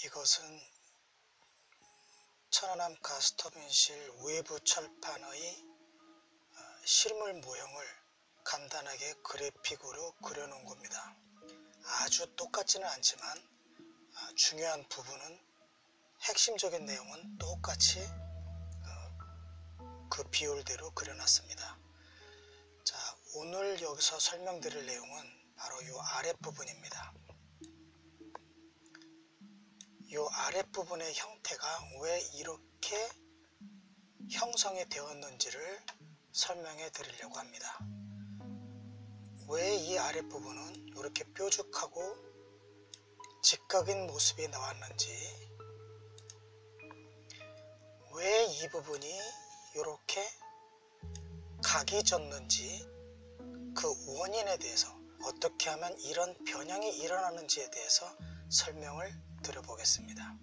이것은 천안함 가스터빈실 외부 철판의 실물 모형을 간단하게 그래픽으로 그려놓은 겁니다. 아주 똑같지는 않지만 중요한 부분은, 핵심적인 내용은 똑같이 그 비율대로 그려놨습니다. 자, 오늘 여기서 설명드릴 내용은 바로 이 아랫부분입니다. 이 아랫부분의 형태가 왜 이렇게 형성이 되었는지를 설명해 드리려고 합니다. 왜 이 아랫부분은 이렇게 뾰족하고 직각인 모습이 나왔는지, 왜 이 부분이 이렇게 각이 졌는지, 그 원인에 대해서, 어떻게 하면 이런 변형이 일어나는지에 대해서 설명을 드려보겠습니다.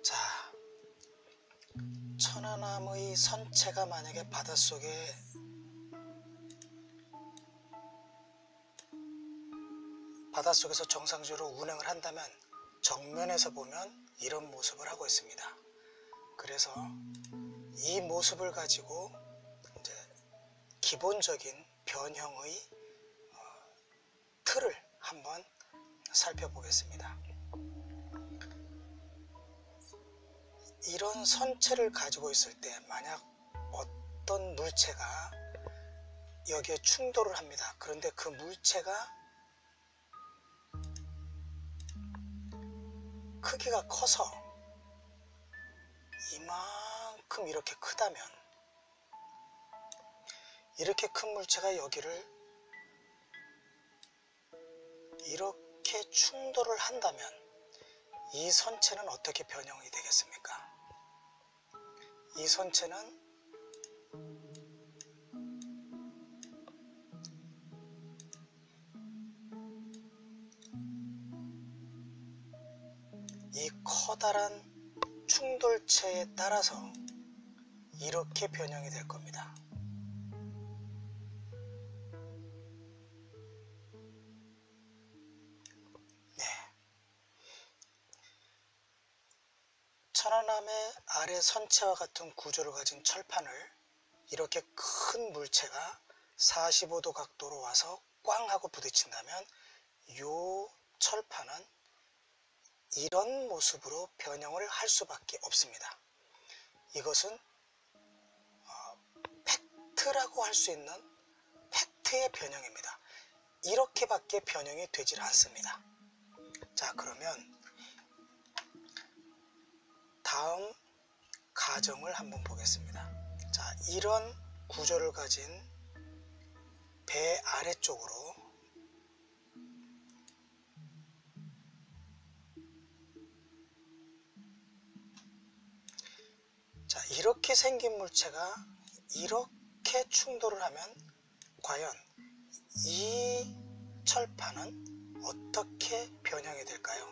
자, 천안함의 선체가 만약에 바닷속에서 정상적으로 운행을 한다면 정면에서 보면 이런 모습을 하고 있습니다. 그래서 이 모습을 가지고 이제 기본적인 변형의 틀을 한번 살펴보겠습니다. 이런 선체를 가지고 있을 때 만약 어떤 물체가 여기에 충돌을 합니다. 그런데 그 물체가 크기가 커서 이만큼 이렇게 크다면, 이렇게 큰 물체가 여기를 이렇게 충돌을 한다면 이 선체는 어떻게 변형이 되겠습니까? 이 선체는 이 커다란 충돌체에 따라서 이렇게 변형이 될 겁니다. 네. 천안함의 아래 선체와 같은 구조를 가진 철판을 이렇게 큰 물체가 45도 각도로 와서 꽝 하고 부딪힌다면 이 철판은 이런 모습으로 변형을 할 수밖에 없습니다. 이것은 팩트라고 할 수 있는 팩트의 변형입니다. 이렇게밖에 변형이 되질 않습니다. 자, 그러면 다음 가정을 한번 보겠습니다. 자, 이런 구조를 가진 배 아래쪽으로 이렇게 생긴 물체가 이렇게 충돌을 하면 과연 이 철판은 어떻게 변형이 될까요?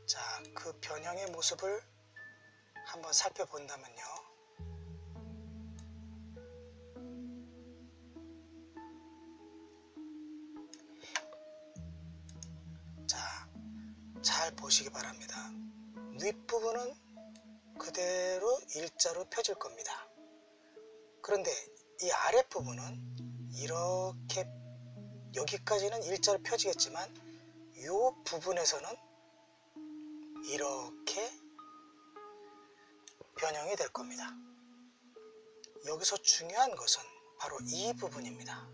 자, 그 변형의 모습을 한번 살펴본다면요. 자, 잘 보시기 바랍니다. 윗부분은 그대로 일자로 펴질 겁니다. 그런데 이 아랫부분은 이렇게, 여기까지는 일자로 펴지겠지만 이 부분에서는 이렇게 변형이 될 겁니다. 여기서 중요한 것은 바로 이 부분입니다.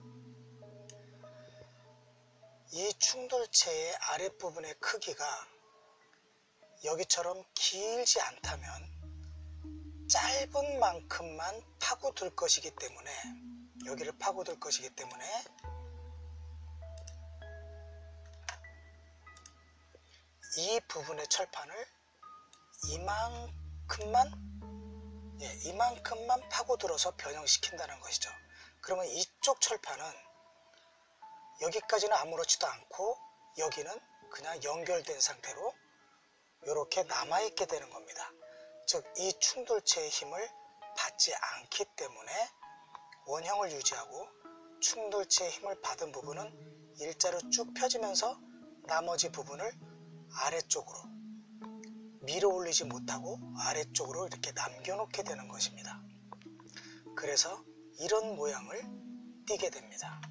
이 충돌체의 아랫부분의 크기가 여기처럼 길지 않다면 짧은 만큼만 파고들 것이기 때문에, 여기를 파고들 것이기 때문에 이 부분의 철판을 이만큼만 파고들어서 변형시킨다는 것이죠. 그러면 이쪽 철판은 여기까지는 아무렇지도 않고 여기는 그냥 연결된 상태로 이렇게 남아있게 되는 겁니다. 즉, 이 충돌체의 힘을 받지 않기 때문에 원형을 유지하고 충돌체의 힘을 받은 부분은 일자로 쭉 펴지면서 나머지 부분을 아래쪽으로 밀어 올리지 못하고 아래쪽으로 이렇게 남겨놓게 되는 것입니다. 그래서 이런 모양을 띠게 됩니다.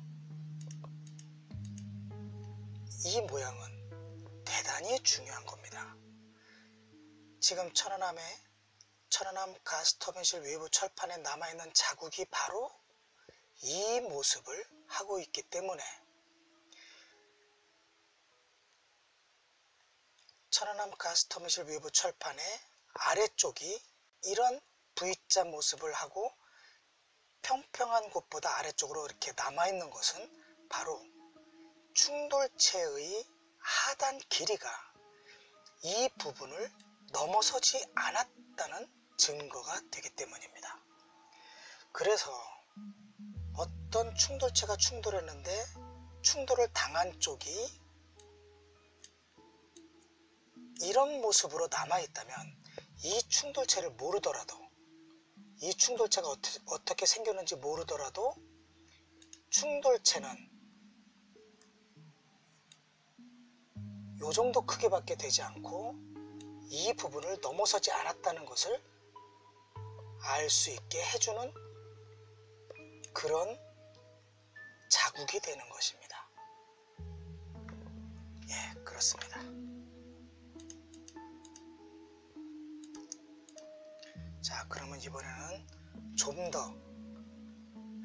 이 모양은 대단히 중요한 겁니다. 지금 천안함 가스터빈실 외부 철판에 남아있는 자국이 바로 이 모습을 하고 있기 때문에 천안함 가스터빈실 외부 철판의 아래쪽이 이런 V자 모습을 하고 평평한 곳보다 아래쪽으로 이렇게 남아있는 것은 바로 충돌체의 하단 길이가 이 부분을 넘어서지 않았다는 증거가 되기 때문입니다. 그래서 어떤 충돌체가 충돌했는데 충돌을 당한 쪽이 이런 모습으로 남아있다면 이 충돌체를 모르더라도 이 충돌체가 어떻게 생겼는지 모르더라도 충돌체는 이 정도 크기밖에 되지 않고 이 부분을 넘어서지 않았다는 것을 알 수 있게 해주는 그런 자국이 되는 것입니다. 예, 그렇습니다. 자, 그러면 이번에는 좀 더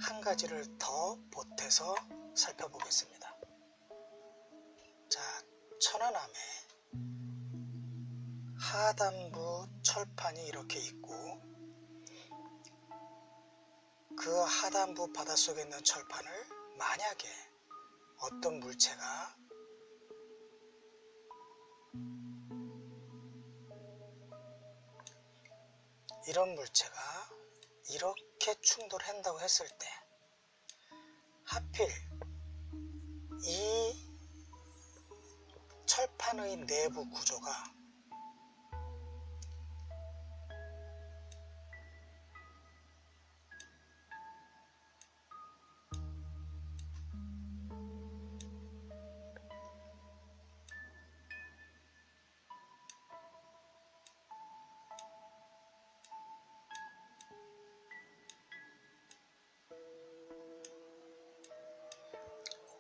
한 가지를 더 보태서 살펴보겠습니다. 자, 천안함에 하단부 철판이 이렇게 있고 그 하단부 바닷속에 있는 철판을 만약에 어떤 물체가 이런 물체가 이렇게 충돌한다고 했을 때 하필 이 철판의 내부 구조가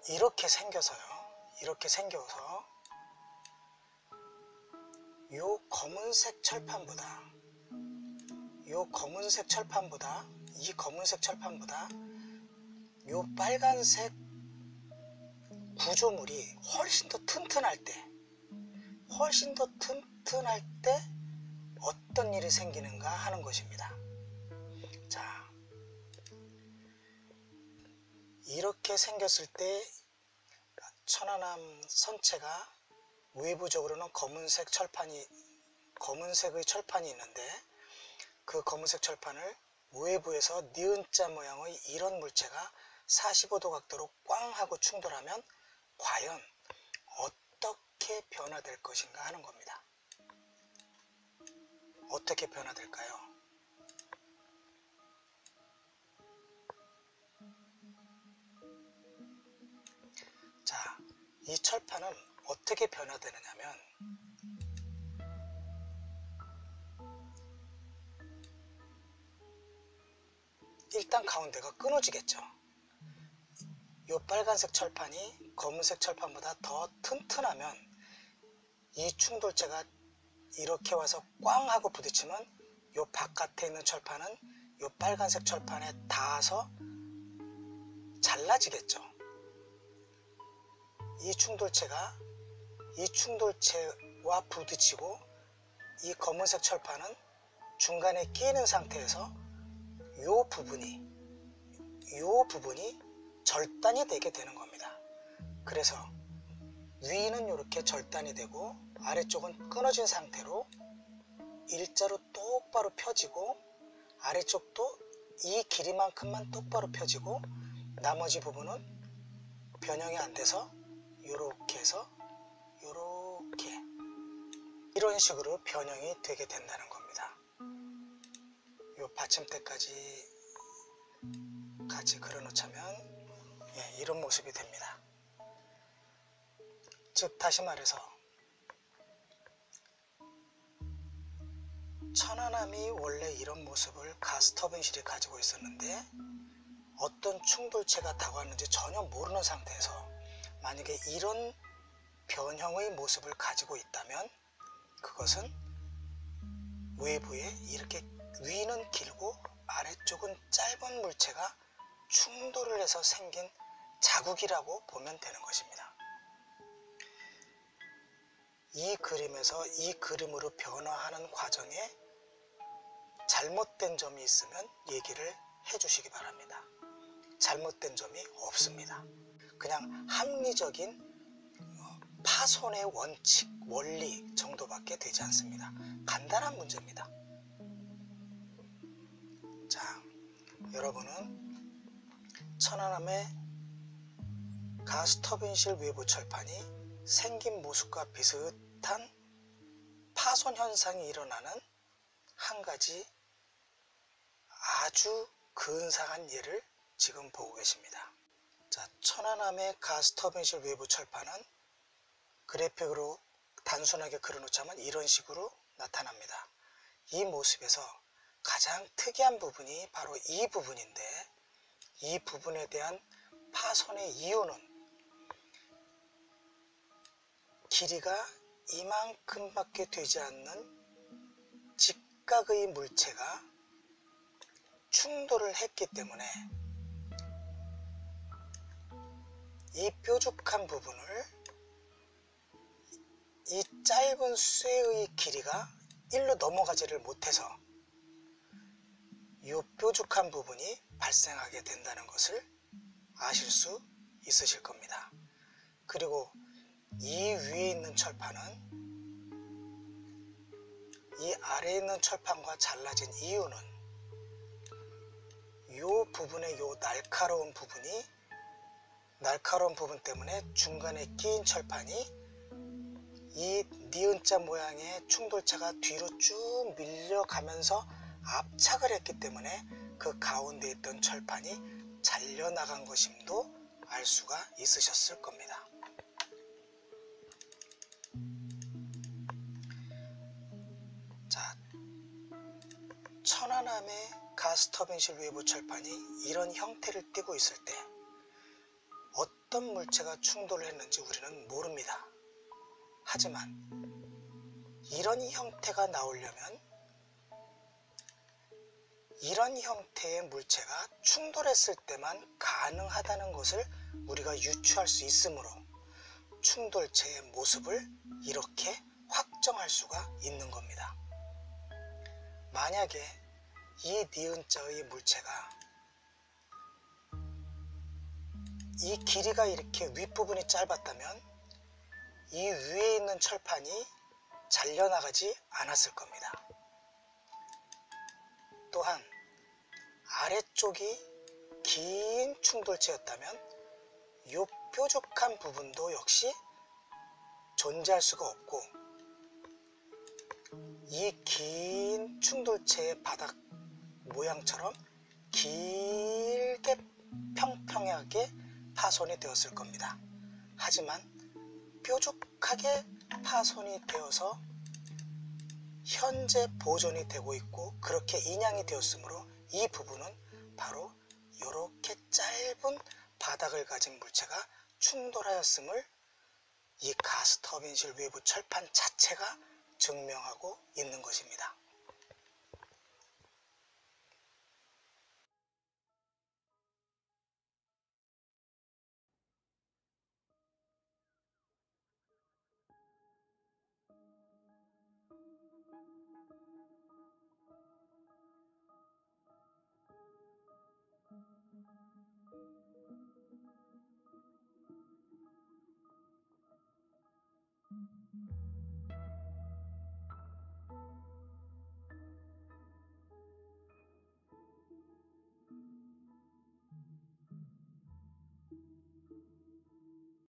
이렇게 생겨서 요 검은색 철판보다 요 빨간색 구조물이 훨씬 더 튼튼할 때 어떤 일이 생기는가 하는 것입니다. 자, 이렇게 생겼을 때 천안함 선체가 외부적으로는 검은색의 철판이 있는데 그 검은색 철판을 외부에서 니은자 모양의 이런 물체가 45도 각도로 꽝 하고 충돌하면 과연 어떻게 변화될 것인가 하는 겁니다. 어떻게 변화될까요? 자, 이 철판은 어떻게 변화되느냐면 일단 가운데가 끊어지겠죠. 이 빨간색 철판이 검은색 철판보다 더 튼튼하면 이 충돌체가 이렇게 와서 꽝 하고 부딪히면 이 바깥에 있는 철판은 이 빨간색 철판에 닿아서 잘라지겠죠. 이 충돌체와 부딪히고 이 검은색 철판은 중간에 끼이는 상태에서 이 부분이 절단이 되게 되는 겁니다. 그래서 위는 이렇게 절단이 되고 아래쪽은 끊어진 상태로 일자로 똑바로 펴지고 아래쪽도 이 길이만큼만 똑바로 펴지고 나머지 부분은 변형이 안 돼서 이렇게 해서 이렇게 이런 식으로 변형이 되게 된다는 겁니다. 이 받침대까지 같이 그려놓자면 이런 모습이 됩니다. 즉 다시 말해서 천안함이 원래 이런 모습을 가스터빈실이 가지고 있었는데 어떤 충돌체가 다가왔는지 전혀 모르는 상태에서 만약에 이런 변형의 모습을 가지고 있다면 그것은 외부에 이렇게 위는 길고 아래쪽은 짧은 물체가 충돌을 해서 생긴 자국이라고 보면 되는 것입니다. 이 그림에서 이 그림으로 변화하는 과정에 잘못된 점이 있으면 얘기를 해주시기 바랍니다. 잘못된 점이 없습니다. 그냥 합리적인 파손의 원칙, 원리 정도밖에 되지 않습니다. 간단한 문제입니다. 자, 여러분은 천안함의 가스터빈실 외부 철판이 생긴 모습과 비슷한 파손 현상이 일어나는 한 가지 아주 근사한 예를 지금 보고 계십니다. 자, 천안함의 가스터빈실 외부 철판은 그래픽으로 단순하게 그려놓자면 이런 식으로 나타납니다. 이 모습에서 가장 특이한 부분이 바로 이 부분인데 이 부분에 대한 파손의 이유는 길이가 이만큼밖에 되지 않는 직각의 물체가 충돌을 했기 때문에 이 뾰족한 부분을 이 짧은 쇠의 길이가 일로 넘어가지를 못해서 이 뾰족한 부분이 발생하게 된다는 것을 아실 수 있으실 겁니다. 그리고 이 위에 있는 철판은 이 아래에 있는 철판과 달라진 이유는 이 부분의 이 날카로운 부분 때문에 중간에 끼인 철판이 이 니은자 모양의 충돌차가 뒤로 쭉 밀려가면서 압착을 했기 때문에 그 가운데 있던 철판이 잘려나간 것임도 알 수가 있으셨을 겁니다. 자, 천안함의 가스터빈실 외부 철판이 이런 형태를 띠고 있을 때 어떤 물체가 충돌을 했는지 우리는 모릅니다. 하지만 이런 형태가 나오려면 이런 형태의 물체가 충돌했을 때만 가능하다는 것을 우리가 유추할 수 있으므로 충돌체의 모습을 이렇게 확정할 수가 있는 겁니다. 만약에 이 니은자의 물체가 이 길이가 이렇게 윗부분이 짧았다면 이 위에 있는 철판이 잘려나가지 않았을 겁니다. 또한 아래쪽이 긴 충돌체였다면 이 뾰족한 부분도 역시 존재할 수가 없고 이 긴 충돌체의 바닥 모양처럼 길게 평평하게 파손이 되었을 겁니다. 하지만 뾰족하게 파손이 되어서 현재 보존이 되고 있고 그렇게 인양이 되었으므로 이 부분은 바로 이렇게 짧은 바닥을 가진 물체가 충돌하였음을 이 가스터빈실 외부 철판 자체가 증명하고 있는 것입니다.